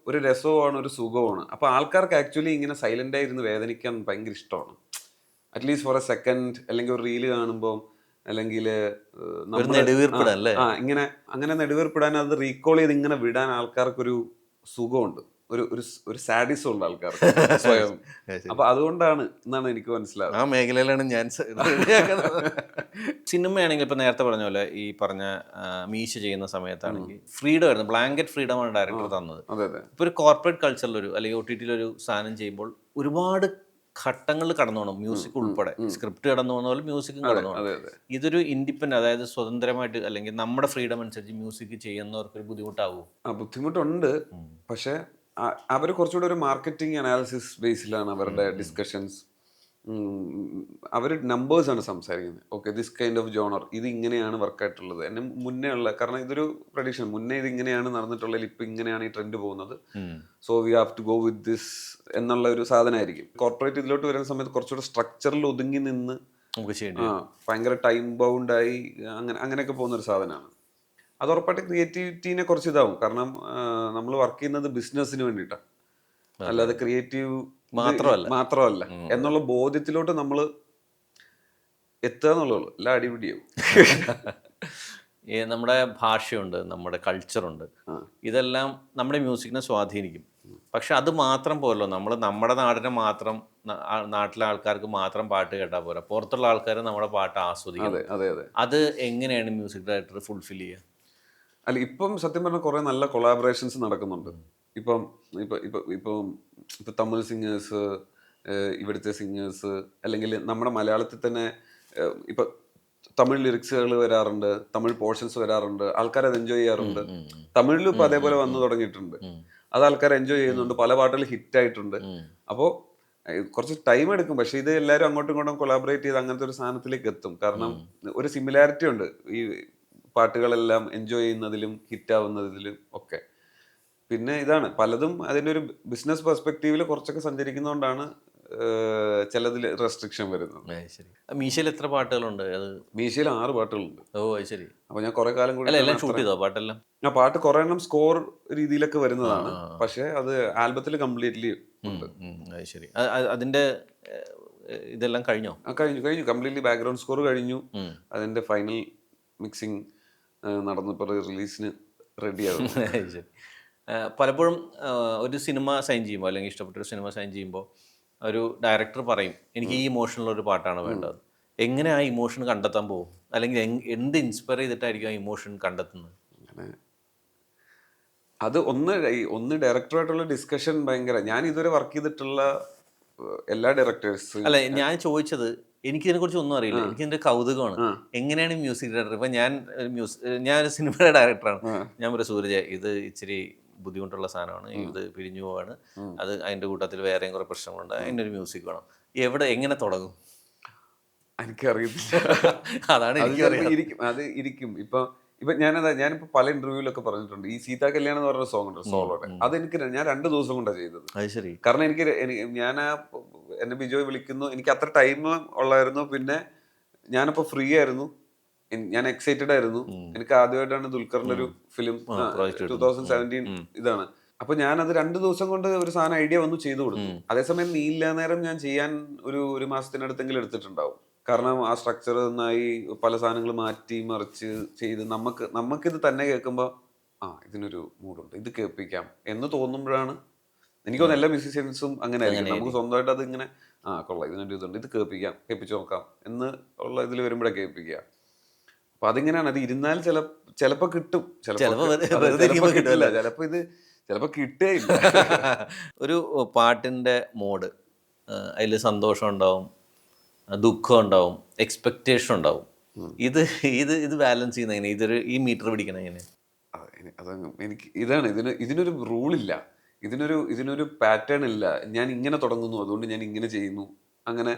ഒരു രസവുമാണ്, ഒരു സുഖമാണ്. അപ്പൊ ആൾക്കാർക്ക് ആക്ച്വലി ഇങ്ങനെ സൈലന്റ് ആയിരുന്ന് വേദനിക്കാൻ ഭയങ്കര ഇഷ്ടമാണ്. അറ്റ്ലീസ്റ്റ് ഫോർ എ സെക്കൻഡ്, അല്ലെങ്കിൽ ഒരു റീല് കാണുമ്പോൾ, അല്ലെങ്കിൽ ഇങ്ങനെ അങ്ങനെ നെടുവീർപ്പിടാൻ, അത് റീകോൾ ചെയ്ത് ഇങ്ങനെ വിടാൻ ആൾക്കാർക്കൊരു സുഖമുണ്ട്, ഒരു സാഡിസം ഉണ്ട് ആൾക്കാർക്ക് സ്വയം. അപ്പൊ അതുകൊണ്ടാണ് എന്നാണ് എനിക്ക് മനസ്സിലാവുന്നത്. ആ മേഖലയിലാണ് ഞാൻ സിനിമയാണെങ്കിൽ ഇപ്പൊ നേരത്തെ പറഞ്ഞ പോലെ ഈ പറഞ്ഞ മീശ ചെയ്യുന്ന സമയത്താണെങ്കിൽ ഫ്രീഡം ആയിരുന്നു, ബ്ലാങ്കറ്റ് ഫ്രീഡമാണ് ഡയറക്ടർ തന്നത്. ഇപ്പൊ ഒരു കോർപ്പറേറ്റ് കൾച്ചറിലൊരു അല്ലെങ്കിൽ OTT-യിലൊരു സാധനം ചെയ്യുമ്പോൾ ഒരുപാട് ഘട്ടങ്ങളിൽ കടന്നു പോകണം, മ്യൂസിക് ഉൾപ്പെടെ. സ്ക്രിപ്റ്റ് കടന്നു പോകുന്ന പോലെ മ്യൂസിക്കും കടന്നു പോകണം. ഇതൊരു ഇൻഡിപെൻഡന്റ്, അതായത് സ്വതന്ത്രമായിട്ട് അല്ലെങ്കിൽ നമ്മുടെ ഫ്രീഡം അനുസരിച്ച് മ്യൂസിക് ചെയ്യുന്നവർക്ക് ഒരു ബുദ്ധിമുട്ടാവും. ബുദ്ധിമുട്ടുണ്ട്. പക്ഷെ അവർ കുറച്ചുകൂടെ ഒരു മാർക്കറ്റിംഗ് അനാലിസിസ് ബേസിലാണ് അവരുടെ ഡിസ്കഷൻസ്. അവർ നമ്പേഴ്സാണ് സംസാരിക്കുന്നത്. Okay, this kind of genre, ഇത് ഇങ്ങനെയാണ് വർക്കായിട്ടുള്ളത്. എന്നെ മുന്നേ ഉള്ള, കാരണം ഇതൊരു പ്രഡിക്ഷൻ, മുന്നേ ഇത് ഇങ്ങനെയാണ് നടന്നിട്ടുള്ളത്, ഇപ്പം ഇങ്ങനെയാണ് ഈ ട്രെൻഡ് പോകുന്നത്, so we have to go with this എന്നുള്ള ഒരു സാധനമായിരിക്കും. കോർപ്പറേറ്റ് ഇതിലോട്ട് വരുന്ന സമയത്ത് കുറച്ചുകൂടെ സ്ട്രക്ചറിൽ ഒതുങ്ങി നിന്ന് ഭയങ്കര ടൈം ബൗണ്ടായി അങ്ങനെയൊക്കെ പോകുന്ന ഒരു സാധനമാണ്. അത് ഉറപ്പായിട്ട് ക്രിയേറ്റിവിറ്റീനെ കുറച്ച് ഇതാവും. കാരണം നമ്മൾ വർക്ക് ചെയ്യുന്നത് ബിസിനസ്സിന് വേണ്ടിയിട്ടാണ്, അല്ലാതെ ക്രിയേറ്റീവ് മാത്രമല്ല എന്നുള്ള ബോധ്യത്തിലോട്ട് നമ്മൾ എത്തുക എന്നുള്ളൂ. എല്ലാം അടിപിടിയാവും. നമ്മുടെ ഭാഷയുണ്ട്, നമ്മുടെ കൾച്ചറുണ്ട്, ഇതെല്ലാം നമ്മുടെ മ്യൂസിക്കിനെ സ്വാധീനിക്കും. പക്ഷെ അത് മാത്രം പോരല്ലോ, നമ്മൾ നമ്മുടെ നാടിനെ മാത്രം, നാട്ടിലെ ആൾക്കാർക്ക് മാത്രം പാട്ട് കേട്ടാൽ പോരാ, പുറത്തുള്ള ആൾക്കാർ നമ്മുടെ പാട്ട് ആസ്വദിക്കും. അത് എങ്ങനെയാണ് മ്യൂസിക് ഡയറക്ടർ ഫുൾഫിൽ ചെയ്യുക? അല്ല, ഇപ്പം സത്യം പറഞ്ഞാൽ കുറെ നല്ല കൊളാബറേഷൻസ് നടക്കുന്നുണ്ട്. ഇപ്പം തമിഴ് സിംഗേഴ്സ്, ഇവിടുത്തെ സിംഗേഴ്സ്, അല്ലെങ്കിൽ നമ്മുടെ മലയാളത്തിൽ തന്നെ ഇപ്പൊ തമിഴ് ലിറിക്സുകൾ വരാറുണ്ട്, തമിഴ് പോർഷൻസ് വരാറുണ്ട്, ആൾക്കാർ അത് എൻജോയ് ചെയ്യാറുണ്ട്. തമിഴിലും ഇപ്പൊ അതേപോലെ വന്നു തുടങ്ങിയിട്ടുണ്ട്. അത് ആൾക്കാർ എൻജോയ് ചെയ്യുന്നുണ്ട്, പല പാട്ടുകൾ ഹിറ്റ് ആയിട്ടുണ്ട്. അപ്പോൾ കുറച്ച് ടൈം എടുക്കും, പക്ഷെ ഇത് എല്ലാവരും അങ്ങോട്ടും ഇങ്ങോട്ടും കൊളാബറേറ്റ് ചെയ്ത് അങ്ങനത്തെ ഒരു സാധനത്തിലേക്ക് എത്തും. കാരണം ഒരു സിമിലാരിറ്റി ഉണ്ട് ഈ പാട്ടുകളെല്ലാം എൻജോയ് ചെയ്യുന്നതിലും ഹിറ്റാവുന്നതിലും ഒക്കെ. പിന്നെ ഇതാണ് പലതും അതിൻ്റെ ഒരു ബിസിനസ് പെർസ്പെക്റ്റീവിൽ കുറച്ചൊക്കെ സഞ്ചരിക്കുന്നതുകൊണ്ടാണ് ചിലതിൽ റെസ്ട്രിക്ഷൻ വരുന്നത്. മീശയിൽ എത്ര പാട്ടുകളുണ്ട്? മീശയിൽ 6 പാട്ടുകളുണ്ട്. ഓ ശരി. അപ്പൊ ഞാൻ കുറെ കാലം കൂടി ഷൂട്ട് ചെയ്തോ പാട്ടെല്ലാം? ആ പാട്ട് കുറെ എണ്ണം സ്കോർ രീതിയിലൊക്കെ വരുന്നതാണ്, പക്ഷെ അത് ആൽബത്തിൽ കംപ്ലീറ്റ്ലി ഉണ്ട്. ശരി. അതിന്റെ ഇതെല്ലാം കഴിഞ്ഞോ? കഴിഞ്ഞു കംപ്ലീറ്റ്ലി. ബാക്ക്ഗ്രൗണ്ട് സ്കോർ കഴിഞ്ഞു, അതിന്റെ ഫൈനൽ മിക്സിങ് നടന്നു, ഇപ്പോൾ റിലീസിന് റെഡിയാകും. ശരി. പലപ്പോഴും ഒരു സിനിമ സൈൻ ചെയ്യുമ്പോൾ അല്ലെങ്കിൽ ഇഷ്ടപ്പെട്ടൊരു സിനിമ സൈൻ ചെയ്യുമ്പോൾ ഒരു ഡയറക്ടർ പറയും എനിക്ക് ഈ ഇമോഷനുള്ളൊരു പാട്ടാണ് വേണ്ടത്. എങ്ങനെ ആ ഇമോഷൻ കണ്ടെത്താൻ പോകും, അല്ലെങ്കിൽ എന്ത് ഇൻസ്പയർ ചെയ്തിട്ടായിരിക്കും ആ ഇമോഷൻ കണ്ടെത്തുന്നത്? അത് ഒന്ന് ഡയറക്ടറുമായിട്ടുള്ള ഡിസ്കഷൻ ഭയങ്കര. ഞാൻ ഇതുവരെ വർക്ക് ചെയ്തിട്ടുള്ള എല്ലാ ഡയറക്ടേഴ്സ് അല്ല, ഞാൻ ചോദിച്ചത് എനിക്കിതിനെ കുറിച്ച് ഒന്നും അറിയില്ല, എനിക്കിതിന്റെ കൗതുകമാണ്. എങ്ങനെയാണ് മ്യൂസിക് ഡയറക്ടർ? ഇപ്പം ഞാൻ ഒരു സിനിമയുടെ ഡയറക്ടറാണ്, ഞാൻ പറയും സൂരജ് ഇത് ഇച്ചിരി ബുദ്ധിമുട്ടുള്ള സാധനമാണ്, ഇത് പിരിഞ്ഞു പോവാണ്, അത് അതിൻ്റെ കൂട്ടത്തിൽ വേറെയും കുറേ പ്രശ്നങ്ങളുണ്ട്, അതിൻ്റെ ഒരു മ്യൂസിക് വേണം. എങ്ങനെ തുടങ്ങും? എനിക്കറിയത്തില്ല. അതാണ് അത് എനിക്ക് ചിലപ്പോ ഇരിക്കും, അത് ഇരിക്കും. ഇപ്പൊ ഞാനിപ്പോ പല ഇന്റർവ്യൂലൊക്കെ പറഞ്ഞിട്ടുണ്ട്, ഈ സീതാ കല്യാണം എന്ന് പറഞ്ഞ സോങ് ഉണ്ട് സോളോടെ, അതെനിക്ക് ഞാൻ 2 ദിവസം കൊണ്ടാണ് ചെയ്തത്. അത് ശരി. കാരണം ഞാൻ എന്നെ ബിജോയ് വിളിക്കുന്നു, എനിക്ക് അത്ര ടൈം ഉള്ളായിരുന്നു, പിന്നെ ഞാനപ്പോ ഫ്രീ ആയിരുന്നു, ഞാൻ എക്സൈറ്റഡ് ആയിരുന്നു. എനിക്ക് ആദ്യമായിട്ടാണ് ദുൽഖറിന്റെ ഒരു ഫിലിം 2017 ഇതാണ്. അപ്പൊ ഞാനത് 2 ദിവസം കൊണ്ട് ഒരു സാധനം ഐഡിയ വന്നു ചെയ്തു കൊടുത്തു. അതേസമയം നീ ഇല്ലാ നേരം ഞാൻ ചെയ്യാൻ ഒരു മാസത്തിനടുത്തെങ്കിലും എടുത്തിട്ടുണ്ടാവും. കാരണം ആ സ്ട്രക്ചർ നന്നായി പല സാധനങ്ങൾ മാറ്റി മറിച്ച് ചെയ്ത് നമുക്കിത് തന്നെ കേൾക്കുമ്പോൾ ഇതിനൊരു മൂഡുണ്ട്, ഇത് കേൾപ്പിക്കാം എന്ന് തോന്നുമ്പോഴാണ്, എനിക്ക് തോന്നുന്നു എല്ലാ മ്യൂസീഷ്യൻസും അങ്ങനെ ആയിരിക്കും. നമുക്ക് സ്വന്തമായിട്ട് അത് ഇങ്ങനെ കൊള്ളാം, ഇതിനൊരു ഇതുണ്ട്, ഇത് കേൾപ്പിച്ചു നോക്കാം എന്ന് ഉള്ള ഇതിൽ വരുമ്പോഴേ കേൾപ്പിക്കുക. അപ്പൊ അതിങ്ങനെയാണ്. അത് ഇരുന്നാൽ ചിലപ്പോ കിട്ടും, ചിലപ്പോ കിട്ടുകയില്ല. ഒരു പാട്ടിന്റെ മോഡ്, അതിൽ സന്തോഷം ഉണ്ടാവും, ദുഃഖം ഉണ്ടാവും, എക്സ്പെക്റ്റേഷൻ ഉണ്ടാവും. ഇത് ബാലൻസ് ചെയ്യുന്ന എങ്ങനെ? ഈ മീറ്റർ പിടിക്കണ എങ്ങനെ? എനിക്ക് ഇതിനൊരു റൂളില്ല, ഇതിനൊരു പാറ്റേൺ ഇല്ല. ഞാൻ ഇങ്ങനെ തുടങ്ങുന്നു, അതുകൊണ്ട് ഞാൻ ഇങ്ങനെ ചെയ്യുന്നു, അങ്ങനെ.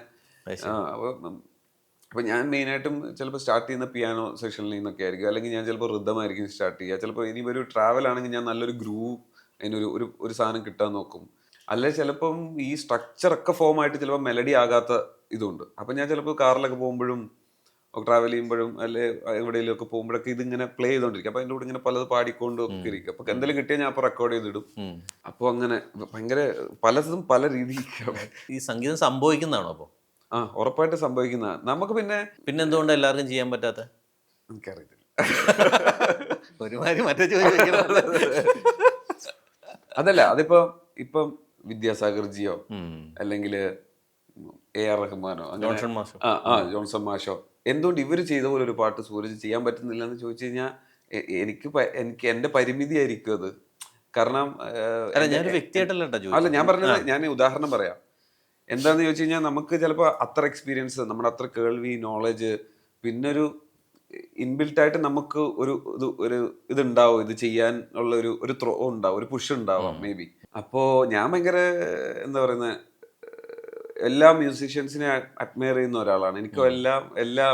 അപ്പൊ ഞാൻ മെയിനായിട്ടും ചിലപ്പോൾ സ്റ്റാർട്ട് ചെയ്യുന്ന പിയാനോ സെഷനിൽ നിന്നൊക്കെ ആയിരിക്കും, അല്ലെങ്കിൽ ഞാൻ ചിലപ്പോൾ റിതമായിരിക്കും സ്റ്റാർട്ട് ചെയ്യുക. ചിലപ്പോൾ ഇനി ഒരു ട്രാവൽ ആണെങ്കിൽ ഞാൻ നല്ലൊരു ഗ്രൂവ്, അതിനൊരു സാധനം കിട്ടാൻ നോക്കും. അല്ലെ ചിലപ്പം ഈ സ്ട്രക്ചറൊക്കെ ഫോം ആയിട്ട് ചിലപ്പോൾ മെലഡി ആകാത്ത ഇതുണ്ട്. അപ്പം ഞാൻ ചിലപ്പോൾ കാറിലൊക്കെ പോകുമ്പോഴും ട്രാവൽ ചെയ്യുമ്പോഴും അല്ലെ എവിടെയെങ്കിലും ഒക്കെ പോകുമ്പോഴൊക്കെ ഇതിങ്ങനെ പ്ലേ ചെയ്തോണ്ടിരിക്കും. അപ്പൊ അതിൻ്റെ കൂടെ ഇങ്ങനെ പലത് പാടിക്കൊണ്ടും ഒക്കെ ഇരിക്കും. അപ്പൊ എന്തെങ്കിലും കിട്ടിയാൽ ഞാൻ അപ്പോൾ റെക്കോർഡ് ചെയ്തിടും. അപ്പോൾ അങ്ങനെ ഭയങ്കര പലതും പല രീതിക്കാണ്. ഈ സംഗീതം സംഭവിക്കുന്നതാണോ അപ്പോൾ? ഉറപ്പായിട്ട് സംഭവിക്കുന്ന. നമുക്ക് പിന്നെ എന്തുകൊണ്ട് എല്ലാവർക്കും ചെയ്യാൻ പറ്റാത്ത? എനിക്കറിയത്തില്ല. ഒരുമാതിരി മറ്റേ ചോദിച്ചു. അതല്ല, ഇപ്പം വിദ്യാസാഗർജിയോ അല്ലെങ്കിൽ AR റഹ്മാനോ, ജോൺസൺ മാഷോ, എന്തുകൊണ്ട് ഇവര് ചെയ്ത പോലെ ഒരു പാട്ട് സൂരജ് ചെയ്യാൻ പറ്റുന്നില്ല എന്ന് ചോദിച്ചു കഴിഞ്ഞാൽ എനിക്ക് എന്റെ പരിമിതി ആയിരിക്കും അത്. കാരണം അല്ല, ഞാൻ പറഞ്ഞത്, ഞാൻ ഉദാഹരണം പറയാം. എന്താന്ന് ചോദിച്ചു കഴിഞ്ഞാൽ നമുക്ക് ചിലപ്പോൾ അത്ര എക്സ്പീരിയൻസ്, നമ്മുടെ അത്ര കേൾവി, നോളജ്, പിന്നെ ഒരു ഇൻബിൽറ്റ് ആയിട്ട് നമുക്ക് ഒരു ഇതുണ്ടാവും, ഇത് ചെയ്യാൻ ഉള്ള ഒരു ത്രോ ഉണ്ടാവും, ഒരു പുഷ് ഉണ്ടാവാം മേ ബി. അപ്പോ ഞാൻ ഭയങ്കര എന്താ പറയുന്നത്, എല്ലാ മ്യൂസീഷ്യൻസിനെ അഡ്മയർ ചെയ്യുന്ന ഒരാളാണ്. എനിക്ക് എല്ലാ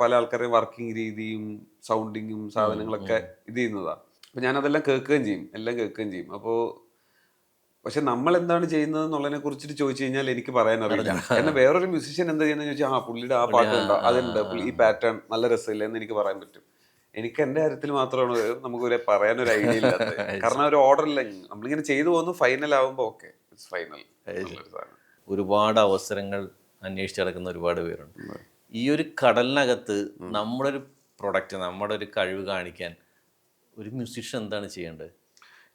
പല ആൾക്കാരെയും വർക്കിംഗ് രീതിയും സൗണ്ടിങ്ങും സാധനങ്ങളൊക്കെ ഇത് ചെയ്യുന്നതാണ്. അപ്പൊ ഞാൻ അതെല്ലാം എല്ലാം കേൾക്കുകയും ചെയ്യും. അപ്പോൾ പക്ഷെ നമ്മൾ എന്താണ് ചെയ്യുന്നത് എന്നുള്ളതിനെ കുറിച്ചിട്ട് ചോദിച്ചു കഴിഞ്ഞാൽ എനിക്ക് പറയാൻ അറിയില്ല. എന്നാൽ വേറൊരു മ്യൂസീഷ്യൻ എന്താ ചെയ്യുന്നത് ചോദിച്ചാൽ പുള്ളിയുടെ ആ പാട്ടുണ്ടോ, അതുണ്ട്, ഈ പാറ്റേൺ നല്ല രസമില്ല എന്ന് എനിക്ക് പറയാൻ പറ്റും. എനിക്ക് എന്റെ കാര്യത്തിൽ മാത്രമാണ് നമുക്ക് പറയാനൊരു ഐഡിയ ഇല്ലാത്തത്. കാരണം ഒരു ഓർഡർ ഇല്ല, നമ്മളിങ്ങനെ ചെയ്തു പോകുന്നു, ഫൈനൽ ആവുമ്പോൾ ഓക്കെ ഇറ്റ്സ് ഫൈനൽ. ഒരുപാട് അവസരങ്ങൾ അന്വേഷിച്ച് നടക്കുന്ന ഒരുപാട് പേരുണ്ട്. ഈ ഒരു കടലിനകത്ത് നമ്മുടെ ഒരു പ്രൊഡക്റ്റ്, നമ്മുടെ ഒരു കഴിവ് കാണിക്കാൻ ഒരു മ്യൂസീഷ്യൻ എന്താണ് ചെയ്യേണ്ടത്?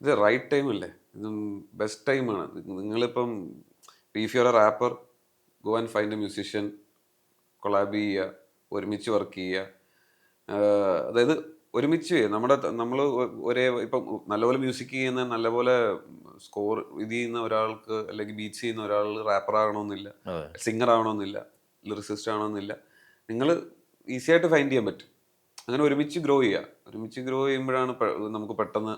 ഇത് റൈറ്റ് ടൈം അല്ലേ, ഇതും ബെസ്റ്റ് ടൈമാണ്. നിങ്ങളിപ്പം if you are a rapper, go and find a musician, collab ചെയ്യുക, ഒരുമിച്ച് വർക്ക് ചെയ്യുക. അതായത് ഒരുമിച്ച് നമ്മൾ ഇപ്പം നല്ലപോലെ മ്യൂസിക് ചെയ്യുന്ന, നല്ലപോലെ സ്കോർ ഇത് ചെയ്യുന്ന ഒരാൾക്ക് അല്ലെങ്കിൽ ബീറ്റ്സ് ചെയ്യുന്ന ഒരാൾ റാപ്പർ ആകണമെന്നില്ല, സിംഗർ ആവണമെന്നില്ല, ലിറിസിസ്റ്റ് ആവണമെന്നില്ല. നിങ്ങൾ ഈസി ആയിട്ട് ഫൈൻഡ് ചെയ്യാൻ പറ്റും. അങ്ങനെ ഒരുമിച്ച് ഗ്രോ ചെയ്യുമ്പോഴാണ് നമുക്ക് പെട്ടെന്ന്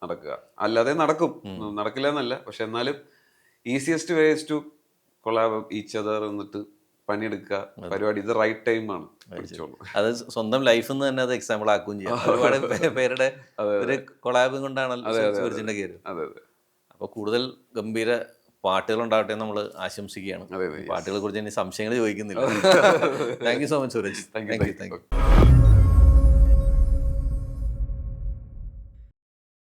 നടക്കുക. അല്ലാതെ നടക്കില്ല എന്നല്ല, പക്ഷെ എന്നാലും easiest way is to collab each other, എന്നിട്ട് പണിയെടുക്കുക പരിപാടി. ഇത് റൈറ്റ് ടൈമാണ്. അത് സ്വന്തം ലൈഫിൽ നിന്ന് തന്നെ അത് എക്സാമ്പിൾ ആക്കുകയും ചെയ്യാം. ഒരുപാട് പേരുടെ ഒരു കൊളാബും കൊണ്ടാണല്ലോ സൂരജിന്റെ കേര്. അപ്പൊ കൂടുതൽ ഗംഭീര പാട്ടുകൾ ഉണ്ടാവട്ടെ നമ്മൾ ആശംസിക്കുകയാണ്. പാട്ടുകളെ കുറിച്ച് ഇനി സംശയങ്ങൾ ചോദിക്കുന്നില്ല. Thank you so much Suraj. Thank U.